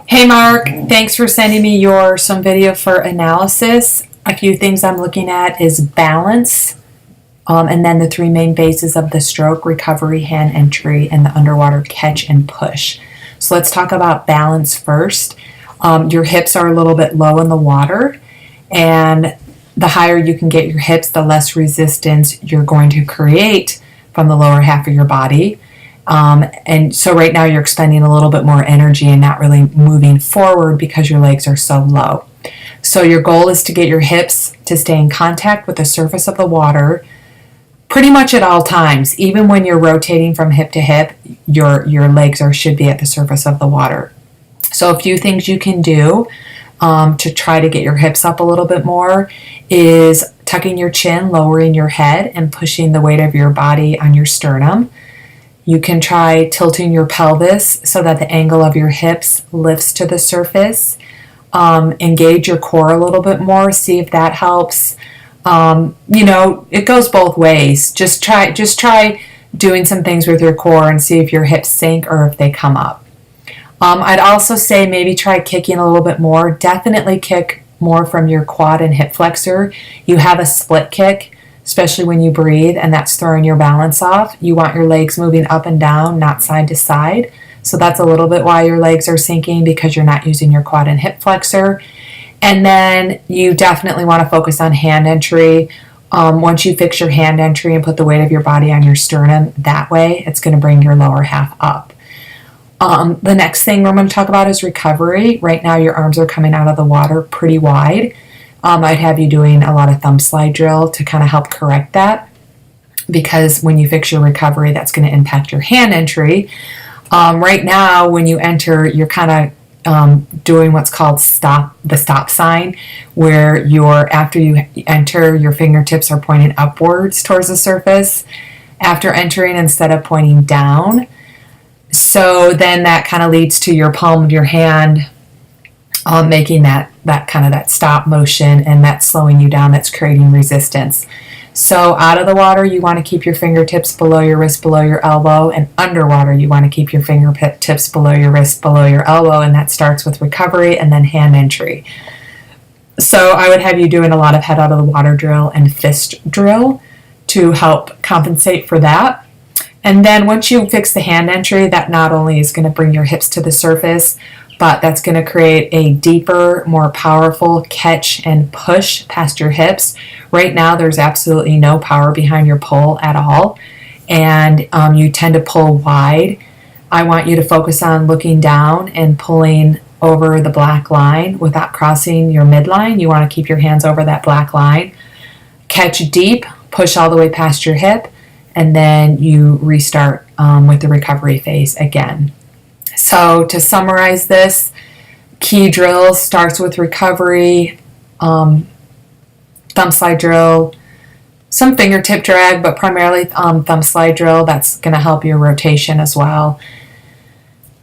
Hey Mark, thanks for sending me some video for analysis. A few things I'm looking at is balance, and then the three main phases of the stroke: recovery, hand entry, and the underwater catch and push. So let's talk about balance first. Your hips are a little bit low in the water, and the higher you can get your hips, the less resistance you're going to create from the lower half of your body. And so right now you're expending a little bit more energy and not really moving forward because your legs are so low. So your goal is to get your hips to stay in contact with the surface of the water pretty much at all times. Even when you're rotating from hip to hip, your legs should be at the surface of the water. So a few things you can do to try to get your hips up a little bit more is tucking your chin, lowering your head, and pushing the weight of your body on your sternum. You can try tilting your pelvis so that the angle of your hips lifts to the surface. Engage your core a little bit more, see if that helps. It goes both ways. Just try doing some things with your core and see if your hips sink or if they come up. I'd also say maybe try kicking a little bit more. Definitely kick more from your quad and hip flexor. You have a split kick, especially when you breathe, and that's throwing your balance off. You want your legs moving up and down, not side to side. So that's a little bit why your legs are sinking, because you're not using your quad and hip flexor. And then you definitely want to focus on hand entry. Once you fix your hand entry and put the weight of your body on your sternum, that way it's going to bring your lower half up. The next thing we're going to talk about is recovery. Right now your arms are coming out of the water pretty wide. I'd have you doing a lot of thumb slide drill to kind of help correct that, because when you fix your recovery, that's going to impact your hand entry. Right now, when you enter, you're kind of doing what's called the stop sign, where after you enter, your fingertips are pointing upwards towards the surface after entering instead of pointing down. So then that kind of leads to your palm of your hand making that stop motion, and that's slowing you down, that's creating resistance. So out of the water, you want to keep your fingertips below your wrist, below your elbow, and underwater, you want to keep your fingertips below your wrist, below your elbow, and that starts with recovery and then hand entry. So I would have you doing a lot of head out of the water drill and fist drill to help compensate for that. And then once you fix the hand entry, that not only is going to bring your hips to the surface, but that's going to create a deeper, more powerful catch and push past your hips. Right now, there's absolutely no power behind your pull at all, and you tend to pull wide. I want you to focus on looking down and pulling over the black line without crossing your midline. You want to keep your hands over that black line. Catch deep, push all the way past your hip, and then you restart with the recovery phase again. So to summarize this, key drills starts with recovery, thumb slide drill, some fingertip drag, but primarily thumb slide drill. That's going to help your rotation as well.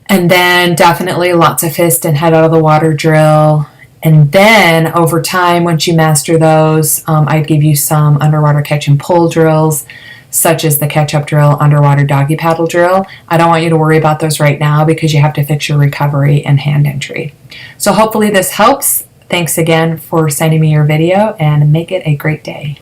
And then definitely lots of fist and head out of the water drill. And then over time, once you master those, I'd give you some underwater catch and pull drills, such as the catch-up drill, underwater doggy paddle drill. I don't want you to worry about those right now because you have to fix your recovery and hand entry. So hopefully this helps. Thanks again for sending me your video, and make it a great day.